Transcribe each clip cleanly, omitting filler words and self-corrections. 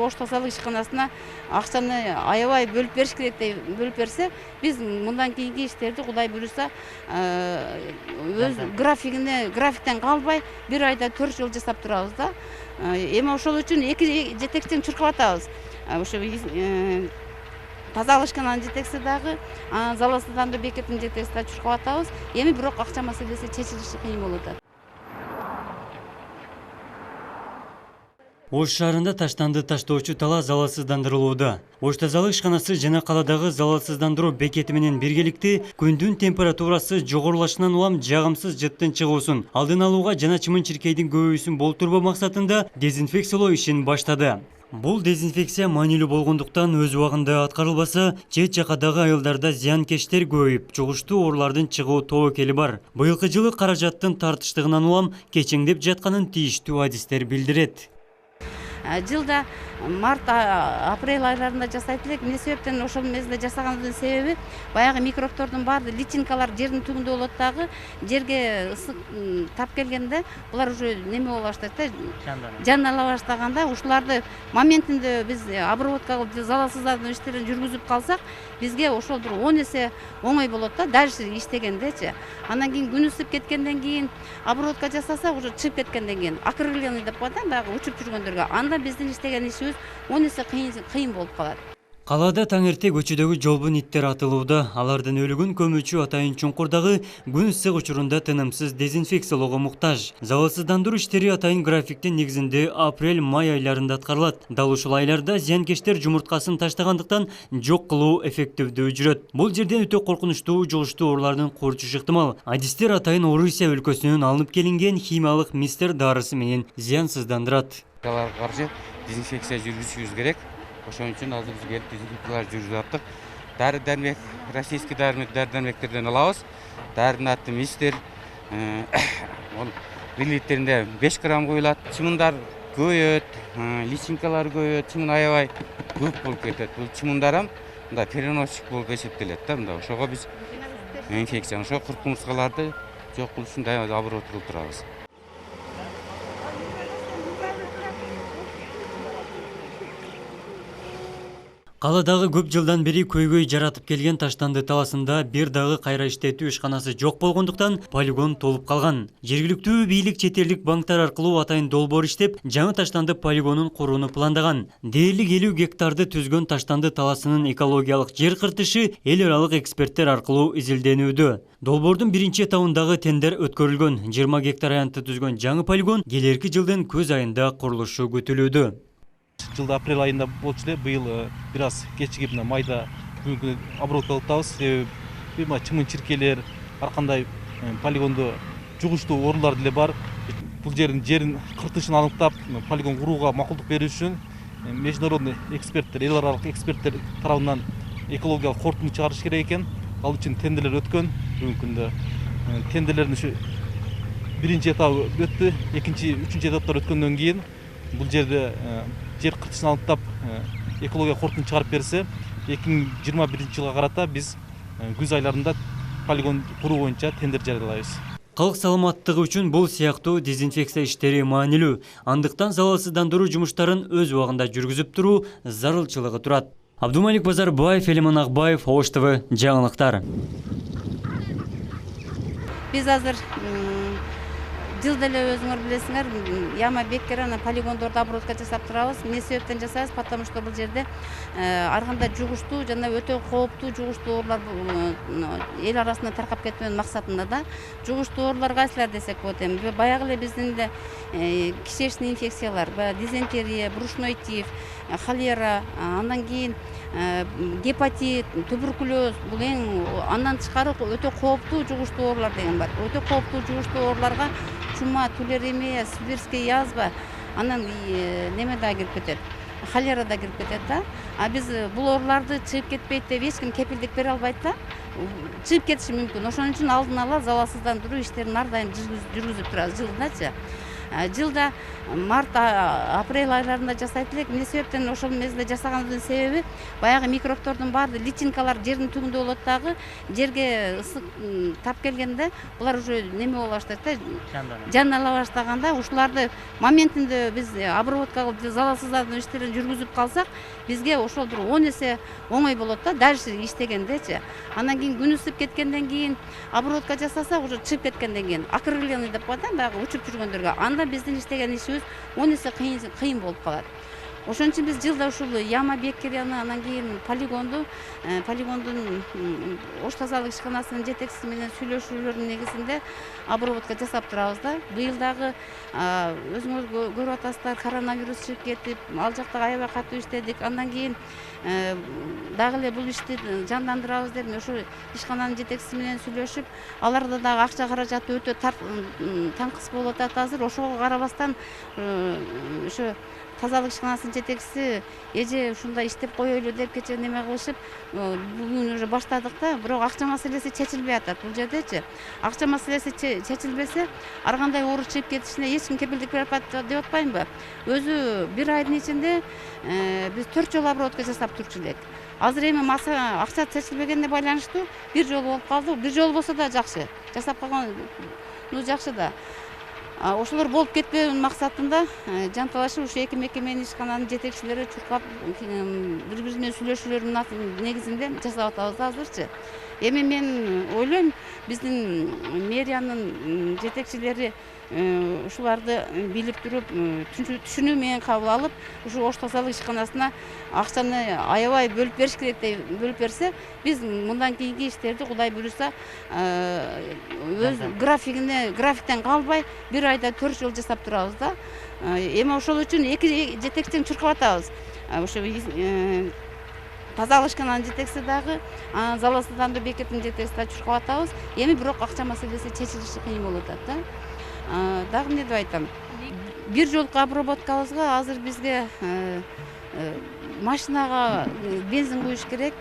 ош тазалык ишканасына акчаны аябай бөлүп бериш керек деп бөлүп берсе, биз мындан кийинки иштерди Кудай буюрса өз графиктен калбай 1 айда 4 жыл жасап турабыз да. Эми ошол үчүн 2 жетекчиң чуркап атабыз. Ошо тазалык ишкананын жетекчиси дагы, залалсыздандыруу бекетинин жетекчиси да чуркап атабыз. Эми бирок акча маселеси чечилиши кыйын болуп атат. Ош шаарында таштанды таштоочу тала залалсыздандырылууда. Ош тазалык ишканасы жана каладагы залалсыздандыруу бекети менен биргеликте күндүн температурасы жогорулашынан улам жагымсыз жыттын чыгуусун алдын алууга жана чымын-чиркейдин көбөйүүсүн болтурбоо максатында дезинфекциялоо ишин баштады. Бул дезинфекция маанилүү болгондуктан өз убагында аткарылбаса, чет жакадагы айылдарда зыянкечтер көбөйүп, жугуштуу оорулардын чыгуу тобокели бар. Быйылкы жылы каражаттын тартыштыгынан улам кечеңдеп жатканын тийиштүү адистер билдирет. Жылда март, апрель айларында жасайт элек. Эмне себептен ошол мезгилде жасаганыбыздын себеби баягы микробтордун баары личинкалар жердин түбүндө болот дагы, жерге ысык тап келгенде булар уже неме боло баштайт да, жандана баштаганда ушуларды моментинде биз обработка кылып залалсыздандыруу иштерин жүргүзүп калсак, бизге ошол бир 10 эсе оңой болот да, дальше иштегендечи. Андан кийин күн ысып кеткенден кийин обработка жасасак, уже чыгып кеткенден кийин акрилген деп коет да, баягы учуп жүргөндөргө. Анда биздин иштеген ишибиз 10 эсе кыйын болуп калат. Калаада таң эрте көчөдөгү жолбун иттер атылууда. Алардын өлүгүн көмүүчү атайын чуңкурдагы күн ысык учурунда тынымсыз дезинфекциялоого муктаж. Залалсыздандыруу иштери атайын графиктин негизинде апрель-май айларында аткарылат. Дал ушул айларда зыянкечтер жумурткасын таштагандыктан жок кылуу эффективдүү жүрөт. Бул жерден өтө коркунучтуу жугуштуу оорулардын курчушу ыктымал. Адистер атайын Орусия өлкөсүнөн алынып келинген химиялык мистер дарысы менен зыянсыздандырат. Аларга каршы дезинфекция жүргүзүшүбүз керек. Ошон үчүн азыр биз келип дезинфекциялар жүргүзүп аттык. Дары-дармек, российский дары-дармектерден алабыз. Дарынын аты мистер. 1 литринде 5 грамм коюлат. Чымындар көбөйөт, личинкалар көбөйөт, чымын аябай көп болуп кетет. Бул чымындар мындай переносчик болуп эсептелет да, мындай. Ошого биз инфекция, ошо куркумурскаларды жок кылыш үчүн дайыма обработка кылып турабыз. Каладагы көп жылдан бери көйгөй жаратып келген таштанды таласында бир дагы кайра иштетүү ишканасы жок болгондуктан полигон толуп калган. Жергиликтүү бийлик чет элдик банктар аркылуу атайын долбоор иштеп, жаңы таштанды полигонун курууну пландаган. Дээрлик 50 гектарды түзгөн таштанды таласынын экологиялык жер кыртышы эл аралык эксперттер аркылуу изилденүүдө. Долбоордун биринчи этабындагы тендер өткөрүлгөн. 20 гектар аянтты түзгөн жаңы полигон келерки жылдын көз айында курулушу күтүлүүдө. Жылда апрель айында болчу эле, быйыл бир аз кечигип майда бүгүнкү обработка кылып атабыз. Себеби чымын-чиркейлер, ар кандай полигондо жугуштуу оорулар деле бар. Бул жерин кыртышын аныктап, полигон курууга макулдук берүү үчүн международный эксперттер, эл аралык эксперттер тарабынан экологиялык корутунду чыгарыш керек экен. Ал үчүн тендерлер өткөн. Бүгүнкү күндө тендерлердин ушу биринчи этабы өттү, экинчи, үчүнчү этаптар өткөндөн кийин бул жерде жер кыртышын аныктап экология корутунду чыгарып берсе, 2021 жылга карата биз күз айларында полигон куруу боюнча тендер жарыялайбыз. Калк саламаттыгы үчүн бул сыяктуу дезинфекция иштери маанилүү. Андыктан залалсыздандыруу жумуштарын өз убагында жүргүзүп туруу зарылчылыгы турат. Абдумалик Базарбаев, Элиман Акбаев, Ош ТВ жаңылыктар. Биз азыр жылда эле өзүңөр билесиңер, яма беккер анан полигондорду обработка жасап турабыз. Эмне себептен жасайбыз? Потому что бул жерде ар кандай жугуштуу жана өтө кооптуу жугуштуу оорулар эл арасында таркап кетпөө максатында да. Жугуштуу оорулар кайсылар десек болот эми. Баягы эле биздин кишечный инфекциялар, дизентерия, брюшной тиф, холера, андан кийин гепатит, туберкулез, бул эң андан тышкары өтө кооптуу жугуштуу оорулар деген бар. Өтө кооптуу жугуштуу ооруларга чума, тулеремия, сибирская язва, анан неме да кирип кетет, холера да кирип кетет да. А биз бул ооруларды чыгып кетпейт деп эч ким кепилдик бере албайт да. Чыгып кетиши мүмкүн. Ошон үчүн алдын ала залалсыздандыруу иштерин ар дайым жүргүзүп турабыз жылдачы. Жылда март, апрель айларында жасайт элек. Эмне себептен ошол мезгилде жасаганыбыздын себеби баягы микробдордун баары личинкалар жердин түбүндө болот дагы, жерге ысык тап келгенде булар уже неме боло баштайт да, жандана баштаганда ушуларды моментинде биз обработка кылып залалсыздандыруу иштерин жүргүзүп калсак, бизге ошол бир 10 эсе оңой болот да, дальше иштегендечи. Андан кийин күн ысып кеткенден кийин обработка жасасак, уже чыгып кеткенден кийин акриловый деп коет да, баягы учуп жүргөндөргө. Анда биздин иштеген ишибиз 10 эсе кыйын болуп калат. Ошон үчүн биз жылда ушул яма беккерияны, анан кийин полигондун ош тазалык ишканасынын жетекчиси менен сүйлөшүүлөрдүн негизинде обработка жасап турабыз да. Быйыл дагы өзүңүз көрүп атасыздар, коронавирус чыгып кетип, ал жакта аябай катуу иштедик. Андан кийин дагы эле бул ишти жандандырабыз деп ошо ишкананын жетекчиси менен сүйлөшүп, аларда дагы акча каражаты өтө таңкыс болуп атат азыр. Ошого карабастан ошо тазалык ишканасынын жетекчиси эже ушундай иштеп коелу деп кечээ неме кылышып, бүгүн уже баштадык да, бирок акча маселеси чечилбей атат бул жердечи. Акча маселеси чечилбесе, ар кандай оору чыгып кетишине эч ким кепилдик берип атат деп атпаймынбы? Өзү бир айдын ичинде биз 4 жолу обработка жасап турчу элек. Азыр эми акча чечилбегенине байланыштуу бир жолу болуп калды. Бир жолу болсо да жакшы. Жасап калган жакшы да. Ошолор болуп кетпөө максатында жанталашып ушу эки мекеменин ишкананын жетекчилери чуркап бири-бири менен сүйлөшүүлөрдүн негизинде жасап атабыз азырчы. Эми мен ойлойм, биздин мэриянын жетекчилери ушуларды билип туруп, түшүнүү менен кабыл алып, ушу ош тазалык ишканасына акчаны аябай бөлүп бериш керек деп бөлүп берсе, биз мындан кийинки иштерди Кудай буйруса өз графиктен калбай бир айда 4 жол жасап турабыз да. Эми ошол үчүн эки жетекчини чуркап атабыз. Ошо тазалык ишкананын жетекчиси дагы, залалсыздандыруу бекетинин жетекчиси да чуркап атабыз. Эми бирок акча маселеси чечилиши кыйын болуп атат да. Дагы эмне деп айтам? Бир жолку обработкабызга азыр бизге машинага бензин куюш керек,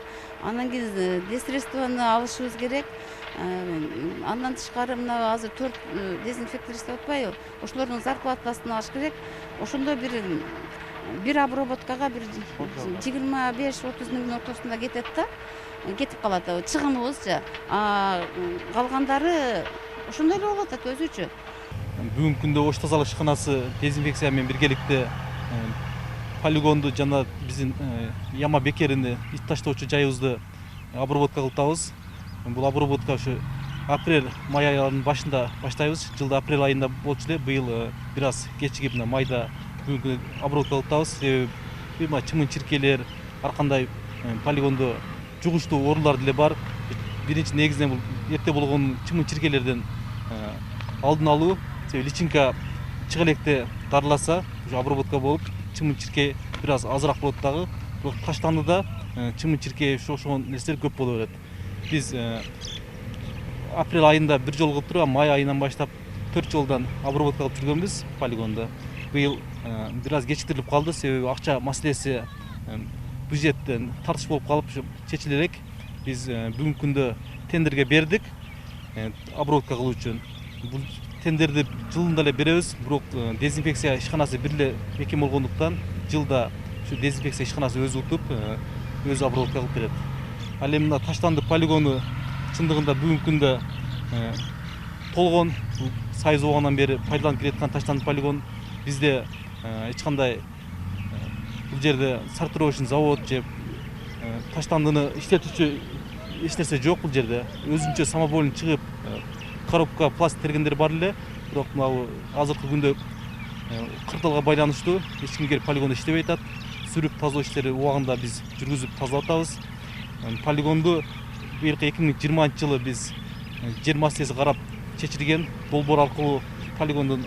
анан кийин десредствону алышыбыз керек. Андан тышкары мына азыр 4 дезинфектор иштеп атпайбы? Ошолордун зарплатасын алыш керек. Ошондо бир обработкага бир 25-30 миңдин ортосунда кетет да, кетип калат чыгымыбызчы. Калгандары ошондой эле болуп атат өзүчү. Бүгүнкү күндө ош тазалык ишканасы дезинфекция менен биргеликте полигонду жана биздин яма бекерини ит таштоочу жайыбызды обработка кылып атабыз. Бул обработка ушу апрель-май айларынын башында баштайбыз. Жылда апрель айында болчу эле, быйыл бир аз кечигип майда бүгүнкү обработка кылып атабыз. Себеби чымын-чиркейлер, ар кандай полигондо жугуштуу оорулар деле бар. Биринчи негизинен бул эрте болгон чымын-чиркейлерден алдын алуу. Себеби личинка чыга электе дарыласа, ушу обработка болуп, чымын-чиркей бир аз азыраак болот дагы. Бирок таштандыда чымын-чиркей ошол нерселер көп боло берет. Биз апрель айында бир жол кылып туруп, май айынан баштап 4 жолдан обработка кылып жүргөнбүз полигондо. Быйыл бир аз кечиктирилип калды, себеби акча маселеси бюджеттен тартыш болуп калып чечиле элек. Биз бүгүнкү күндө тендерге бердик обработка кылуу үчүн. Бул тендерди жылында эле беребиз, бирок дезинфекция ишканасы бир эле мекеме болгондуктан жылда ушу дезинфекция ишканасы өзү утуп, өзү обработка кылып берет. Ал эми мына таштанды полигону чындыгында бүгүнкү күндө толгон, сайыз убагынан бери пайдаланып келаткан таштанды полигон. Бизде эч кандай бул жерде сортировочный завод же таштандыны иштетүүчү эч нерсе жок бул жерде. Өзүнчө самовольно чыгып коробка пластик тергендер бар эле, бирок мына азыркы күндө кыртылга байланыштуу эч ким келип полигондо иштебей атат. Сүрүп тазалоо иштери убагында биз жүргүзүп тазалап атабыз. Полигонду быйылкы 2020 жылы биз жер маселеси карап чечилген. Долбоор аркылуу полигондун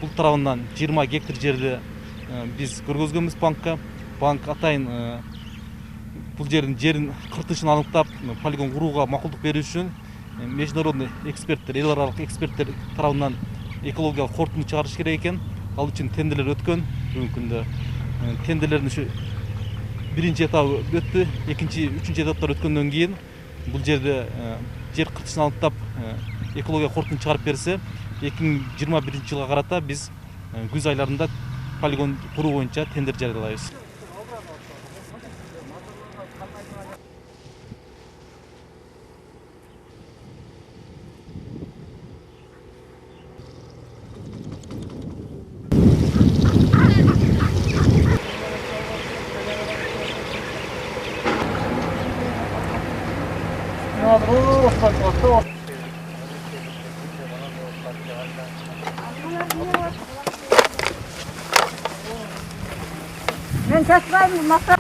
бул тарабынан 20 гектар жерди биз көргөзгөнбүз банкка. Банк атайын бул жердин кыртышын аныктап, полигон курууга макулдук берүү үчүн международный эксперттер, эл аралык эксперттер тарабынан экологиялык корутунду чыгарыш керек экен. Ал үчүн тендерлер өткөн. Бүгүнкү күндө тендерлердин ушу биринчи этабы өттү, экинчи, үчүнчү этаптар өткөндөн кийин бул жерде жер кыртышын аныктап экология корутунду чыгарып берсе, 2021 жылга карата биз күз айларында полигон куруу боюнча тендер жарыялайбыз. Ben taşlayayım masa.